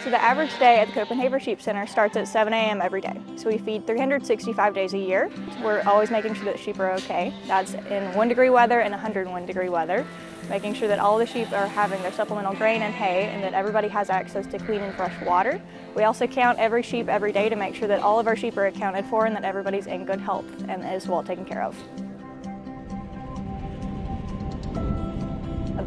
So the average day at the Copenhaver Sheep Center starts at 7 a.m. every day. So we feed 365 days a year. We're always making sure that sheep are okay. That's in 1-degree weather and 101-degree weather. Making sure that all the sheep are having their supplemental grain and hay and that everybody has access to clean and fresh water. We also count every sheep every day to make sure that all of our sheep are accounted for and that everybody's in good health and is well taken care of.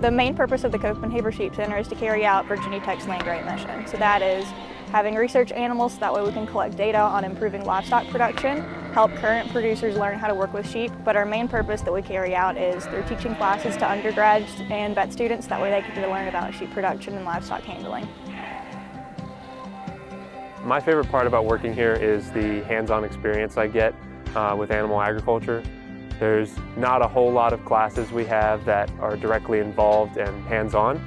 The main purpose of the Copenhaver Sheep Center is to carry out Virginia Tech's land grant mission. So that is having research animals so that way we can collect data on improving livestock production, help current producers learn how to work with sheep, but our main purpose that we carry out is through teaching classes to undergrads and vet students, that way they get to learn about sheep production and livestock handling. My favorite part about working here is the hands-on experience I get with animal agriculture. There's not a whole lot of classes we have that are directly involved and hands-on,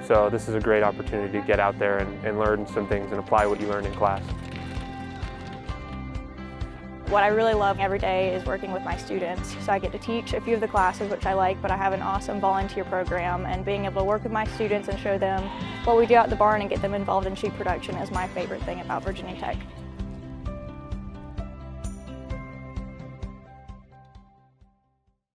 so this is a great opportunity to get out there and learn some things and apply what you learn in class. What I really love every day is working with my students. So I get to teach a few of the classes, which I like, but I have an awesome volunteer program, and being able to work with my students and show them what we do at the barn and get them involved in sheep production is my favorite thing about Virginia Tech.